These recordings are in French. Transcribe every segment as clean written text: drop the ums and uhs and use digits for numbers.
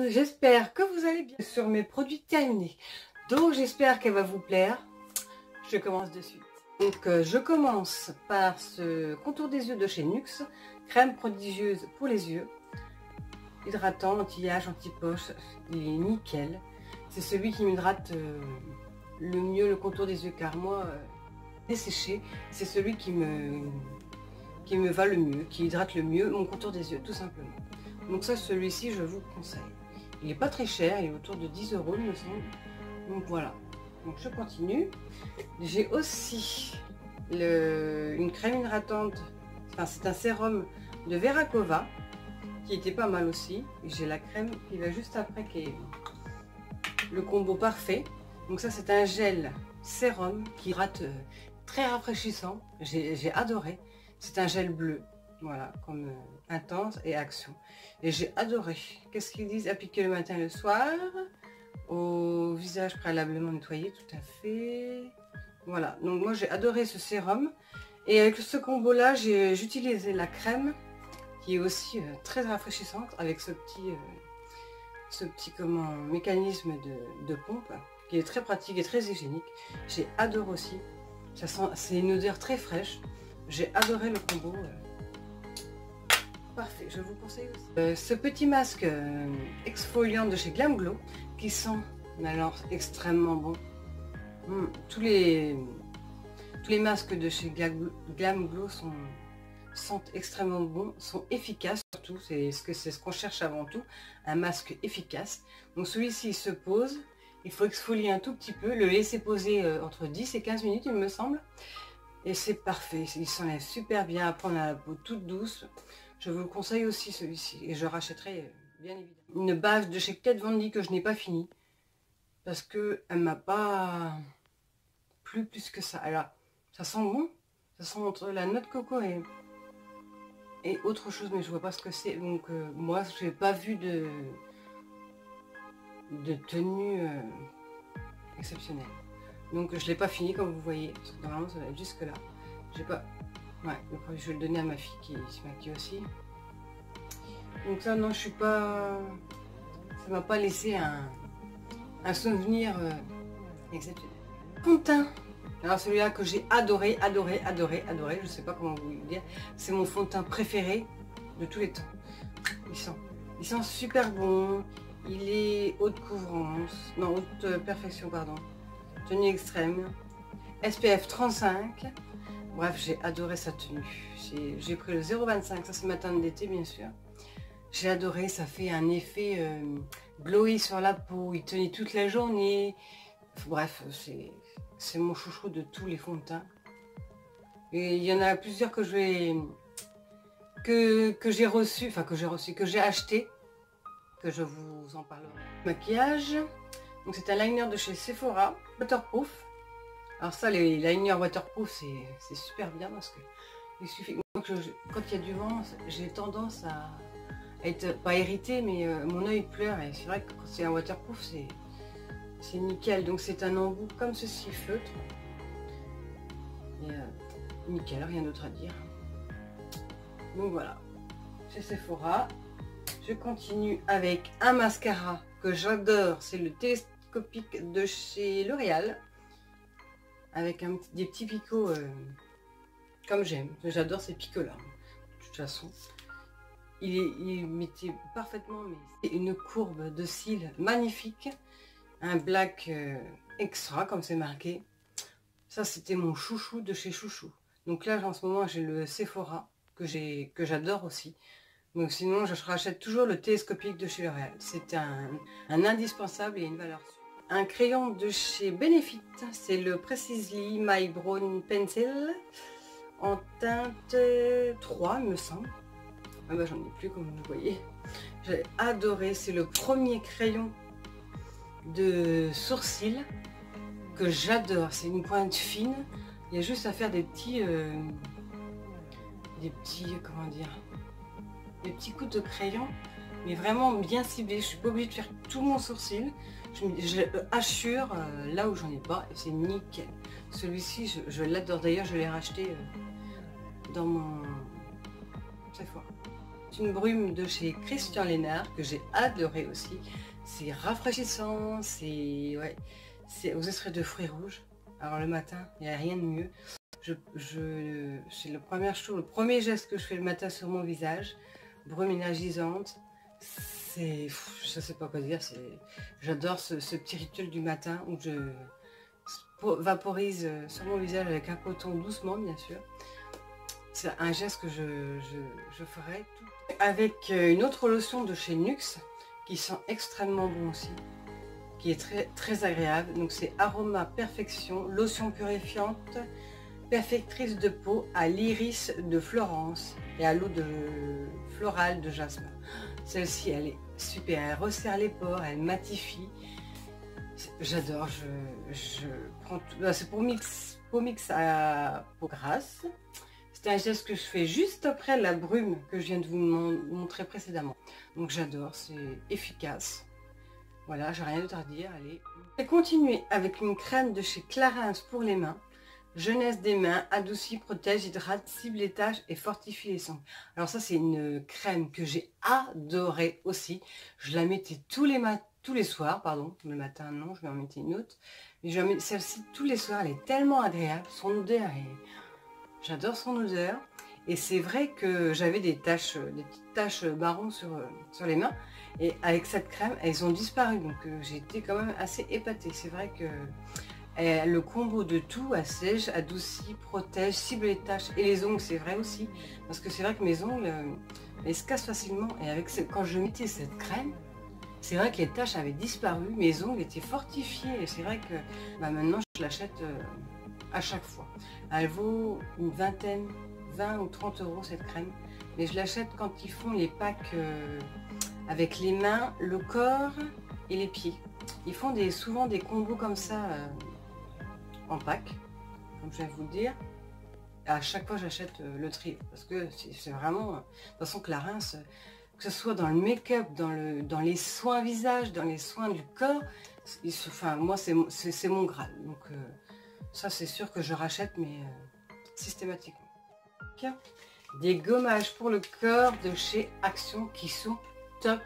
j'espère que vous allez bien sur mes produits terminés. Donc j'espère qu'elle va vous plaire. Je commence de suite. Donc je commence par ce contour des yeux de chez NYX, crème prodigieuse pour les yeux, hydratant, anti-âge, anti-poche, il est nickel. C'est celui qui m'hydrate le mieux le contour des yeux, car moi, desséché, c'est celui qui me va le mieux, qui hydrate le mieux mon contour des yeux, tout simplement. Donc ça, celui-ci, je vous conseille. Il n'est pas très cher, il est autour de 10 €, il me semble. Donc voilà. Donc je continue. J'ai aussi une crème hydratante, enfin c'est un sérum de Veracova, qui était pas mal aussi. J'ai la crème qui va juste après, qui est le combo parfait. Donc ça, c'est un gel sérum qui hydrate, très rafraîchissant. J'ai adoré. C'est un gel bleu. Voilà, comme intense et action. Et j'ai adoré. Qu'est-ce qu'ils disent? Appliquer le matin et le soir. Au visage préalablement nettoyé, tout à fait. Voilà, donc moi j'ai adoré ce sérum. Et avec ce combo là, j'ai utilisé la crème qui est aussi très rafraîchissante avec ce petit mécanisme de pompe qui est très pratique et très hygiénique. J'ai adoré aussi. Ça sent, c'est une odeur très fraîche. J'ai adoré le combo. Parfait, je vous conseille aussi. Ce petit masque exfoliant de chez Glam Glow qui sent, mais alors, extrêmement bon. Tous les masques de chez Glam Glow sentent extrêmement bon, sont efficaces surtout, c'est ce qu'on cherche avant tout, un masque efficace. Donc celui-ci se pose, il faut exfolier un tout petit peu, le laisser poser entre 10 et 15 minutes il me semble. Et c'est parfait, il s'enlève super bien, à prendre à la peau toute douce. Je vous le conseille aussi celui-ci, et je rachèterai bien évidemment. Une base de chez Kat Von D que je n'ai pas fini, parce que elle m'a pas plu plus que ça. Alors, ça sent bon, ça sent entre la noix de coco et autre chose, mais je vois pas ce que c'est. Donc moi, je n'ai pas vu de tenue exceptionnelle. Donc je l'ai pas fini comme vous voyez, parce que normalement ça va être jusque là. J'ai pas. Ouais, je vais le donner à ma fille qui se maquille aussi. Donc ça, non, je suis pas. Ça m'a pas laissé un souvenir exceptionnel. Fond de teint. Alors celui-là que j'ai adoré, je sais pas comment vous dire. C'est mon fond de teint préféré de tous les temps. Il sent super bon. Il est haute couvrance, non haute perfection pardon. Tenue extrême. SPF 35. Bref, j'ai adoré sa tenue. J'ai pris le 0,25, ça c'est ma teinte d'été bien sûr. J'ai adoré, ça fait un effet glowy sur la peau, il tenait toute la journée. Bref, c'est mon chouchou de tous les fonds de teint. Et il y en a plusieurs que j'ai reçu, enfin que j'ai acheté, que je vous en parlerai. Maquillage, donc c'est un liner de chez Sephora, waterproof. Alors ça, les liners waterproof, c'est super bien parce que il suffit. Quand il y a du vent, j'ai tendance à être pas irritée, mais mon œil pleure. Et c'est vrai que quand c'est un waterproof, c'est nickel. Donc c'est un embout comme ceci, feutre. Et, nickel, rien d'autre à dire. Donc voilà, chez Sephora. Je continue avec un mascara que j'adore, c'est le télescopique de chez L'Oréal. Avec des petits picots comme j'aime. J'adore ces picots-là. De toute façon, il mettait parfaitement, mais c'est une courbe de cils magnifique. Un black extra, comme c'est marqué. Ça, c'était mon chouchou de chez Chouchou. Donc là, en ce moment, j'ai le Sephora, que j'adore aussi. Donc sinon, je rachète toujours le télescopique de chez L'Oréal. C'est un indispensable et une valeur sûre. Un crayon de chez Benefit, c'est le Precisely My Brown Pencil en teinte 3 il me semble. Ah bah j'en ai plus comme vous voyez. J'ai adoré, c'est le premier crayon de sourcils que j'adore. C'est une pointe fine, il y a juste à faire des petits comment dire, des petits coups de crayon, mais vraiment bien ciblés. Je suis pas obligée de faire tout mon sourcil. Je assure là où j'en ai pas, et c'est nickel. Celui-ci, je l'adore. D'ailleurs, je l'ai racheté dans mon Sephora. c'est une brume de chez Christian Lénard que j'ai adoré aussi. C'est rafraîchissant, c'est aux extraits de fruits rouges. Alors le matin, il n'y a rien de mieux. C'est la première chose, le premier geste que je fais le matin sur mon visage. Brume énergisante. Je sais pas quoi dire. J'adore ce petit rituel du matin où je vaporise sur mon visage avec un coton doucement, bien sûr. C'est un geste que je ferai tout. Avec une autre lotion de chez Nuxe qui sent extrêmement bon aussi, qui est très, très agréable. Donc c'est Aroma Perfection, lotion purifiante, perfectrice de peau à l'iris de Florence et à l'eau florale de jasmin. Celle-ci, elle est super, elle resserre les pores, elle matifie. J'adore, je prends tout. C'est pour mix à peau grasse. C'est un geste que je fais juste après la brume que je viens de vous montrer précédemment. Donc j'adore, c'est efficace. Voilà, j'ai rien d'autre à dire, allez. Je vais continuer avec une crème de chez Clarins pour les mains. Jeunesse des mains, adoucit, protège, hydrate, cible les taches et fortifie les sangles. Alors ça, c'est une crème que j'ai adorée aussi. Je la mettais tous les soirs, pardon. Le matin, non, je vais en mettre une autre. Mais je vais en mettre celle-ci tous les soirs. Elle est tellement agréable. Son odeur est... J'adore son odeur. Et c'est vrai que j'avais des petites taches marron sur les mains. Et avec cette crème, elles ont disparu. Donc j'ai été quand même assez épatée. C'est vrai que le combo de tout, assèche, adoucit, protège, cible les taches et les ongles, c'est vrai aussi. Parce que c'est vrai que mes ongles, elles se cassent facilement. Et quand je mettais cette crème, c'est vrai que les taches avaient disparu. Mes ongles étaient fortifiés. Et c'est vrai que maintenant, je l'achète à chaque fois. Elle vaut une vingtaine, 20 ou 30 € cette crème. Mais je l'achète quand ils font les packs avec les mains, le corps et les pieds. Ils font souvent des combos comme ça en pack, comme je viens de vous le dire. À chaque fois j'achète le trio parce que c'est vraiment de toute façon Clarins, que ce soit dans le make-up, dans les soins visage, dans les soins du corps, enfin moi c'est mon Graal. Donc ça c'est sûr que je rachète, mais systématiquement. Des gommages pour le corps de chez Action qui sont top.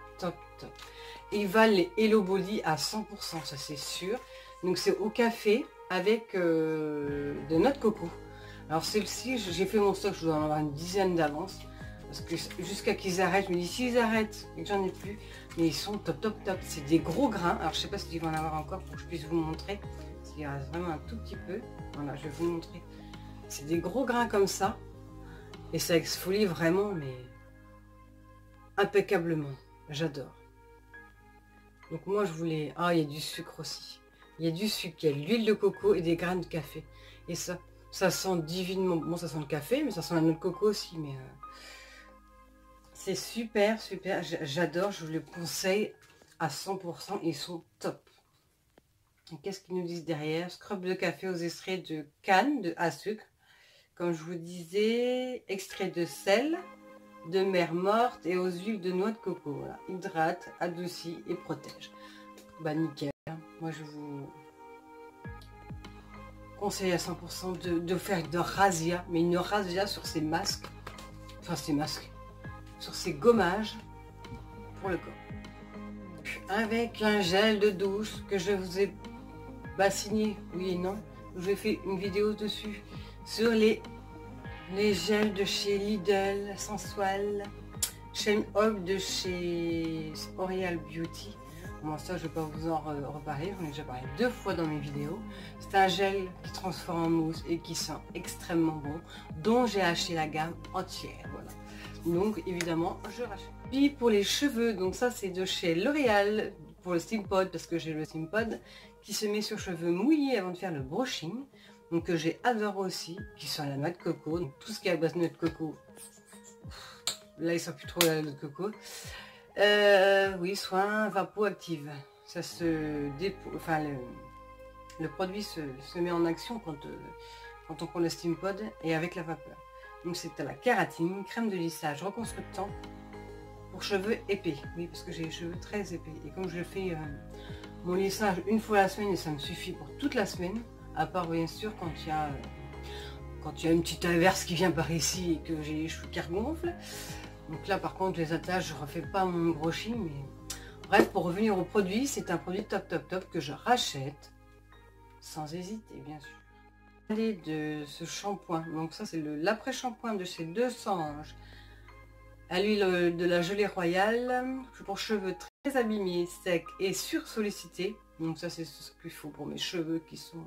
Ils valent les Hello Body à 100%, ça c'est sûr. Donc c'est au café avec de noix de coco. Alors celle-ci, j'ai fait mon stock, je dois en avoir une dizaine d'avance. Parce que jusqu'à qu'ils arrêtent, je me dis s'ils arrêtent et que j'en ai plus, mais ils sont top. C'est des gros grains. Alors je sais pas s'il va en avoir encore pour que je puisse vous montrer. Il reste vraiment un tout petit peu. Voilà, je vais vous montrer. C'est des gros grains comme ça. Et ça exfolie vraiment, mais impeccablement. J'adore. Donc moi je voulais... Ah, il y a du sucre aussi. Il y a du sucre, il y a de l'huile de coco et des graines de café. Et ça sent divinement... Bon, ça sent le café, mais ça sent la noix de coco aussi. Mais c'est super. J'adore, je vous le conseille à 100%. Ils sont top. Qu'est-ce qu'ils nous disent derrière? Scrub de café aux extraits de canne à sucre. Comme je vous disais, extrait de sel, de mer morte et aux huiles de noix de coco. Voilà. Hydrate, adoucit et protège. Bah nickel. Moi je vous conseille à 100% de faire de razzia, mais une razzia sur ces masques. Enfin ces masques. Sur ces gommages pour le corps. Avec un gel de douche que je vous ai bassiné, oui et non. J'ai fait une vidéo dessus sur les gels de chez Lidl, Sensual, Shane Hog de chez L'Oréal Beauty. Bon, ça je ne vais pas vous en reparler, j'en ai déjà parlé 2 fois dans mes vidéos. C'est un gel qui transforme en mousse et qui sent extrêmement bon, dont j'ai acheté la gamme entière. Voilà. Donc évidemment je rachète. Puis pour les cheveux, donc ça c'est de chez L'Oréal pour le Steam Pod, parce que j'ai le Steam Pod qui se met sur cheveux mouillés avant de faire le brushing. Donc que j'ai adoré aussi, qui sont à la noix de coco. Donc tout ce qui est à base de noix de coco, là ils sont plus trop la noix de coco. Oui, soin vapo active. Ça se dépose, enfin le produit se met en action quand on prend le Steam Pod et avec la vapeur. Donc c'est à la kératine, crème de lissage reconstructant pour cheveux épais. Oui, parce que j'ai les cheveux très épais. Et comme je fais mon lissage une fois la semaine et ça me suffit pour toute la semaine. À part bien sûr quand il y a une petite averse qui vient par ici et que j'ai les cheveux qui regonflent. Donc là par contre les attaches, je refais pas mon brushing, mais bref, pour revenir au produit, c'est un produit top que je rachète sans hésiter bien sûr. De ce shampoing, donc ça c'est l'après-shampoing de chez 200 Anges à l'huile de la gelée royale pour cheveux très abîmés, secs et sursollicités. Donc ça c'est ce qu'il faut pour mes cheveux qui sont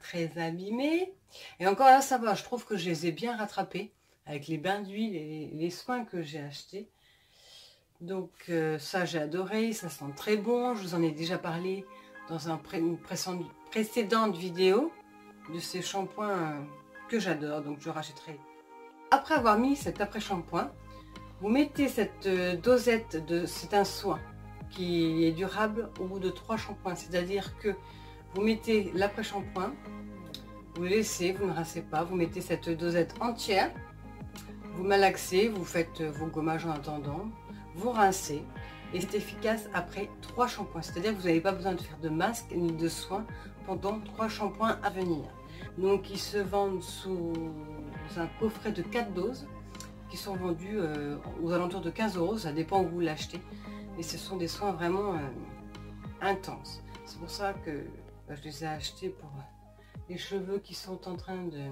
très abîmés. Et encore là ça va, je trouve que je les ai bien rattrapés avec les bains d'huile et les soins que j'ai achetés. Donc ça j'ai adoré, ça sent très bon. Je vous en ai déjà parlé dans une précédente vidéo de ces shampoings que j'adore, donc je rachèterai. Après avoir mis cet après-shampoing, vous mettez cette dosette c'est un soin qui est durable au bout de 3 shampoings, c'est-à-dire que vous mettez l'après-shampoing, vous le laissez, vous ne rincez pas, vous mettez cette dosette entière, vous malaxez, vous faites vos gommages en attendant, vous rincez et c'est efficace après 3 shampoings, c'est-à-dire que vous n'avez pas besoin de faire de masque ni de soins pendant 3 shampoings à venir. Donc ils se vendent sous un coffret de 4 doses qui sont vendus aux alentours de 15 €, ça dépend où vous l'achetez, mais ce sont des soins vraiment intenses. C'est pour ça que je les ai achetés pour les cheveux qui sont en train de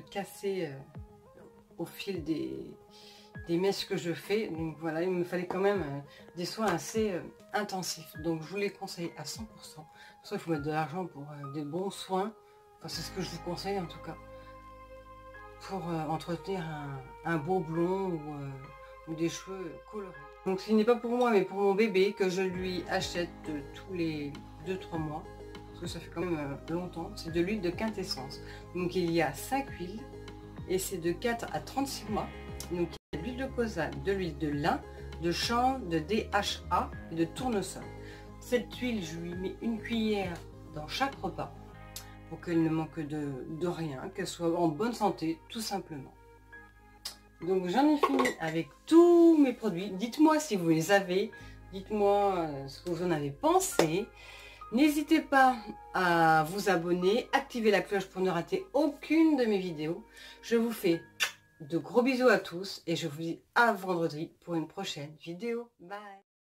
casser au fil des mèches que je fais. Donc voilà, il me fallait quand même des soins assez intensifs, donc je vous les conseille à 100%. Pour ça il faut mettre de l'argent pour des bons soins, enfin c'est ce que je vous conseille en tout cas, pour entretenir un beau blond ou des cheveux colorés. Donc ce n'est pas pour moi mais pour mon bébé que je lui achète tous les 2-3 mois, parce que ça fait quand même longtemps. C'est de l'huile de quintessence, donc il y a 5 huiles et c'est de 4 à 36 mois. Donc il y a de l'huile de colza, de l'huile de lin, de chanvre, de DHA et de tournesol. Cette huile, je lui mets une cuillère dans chaque repas pour qu'elle ne manque de rien, qu'elle soit en bonne santé tout simplement. Donc j'en ai fini avec tous mes produits. Dites-moi si vous les avez, dites-moi ce que vous en avez pensé. N'hésitez pas à vous abonner, activer la cloche pour ne rater aucune de mes vidéos. Je vous fais de gros bisous à tous et je vous dis à vendredi pour une prochaine vidéo. Bye!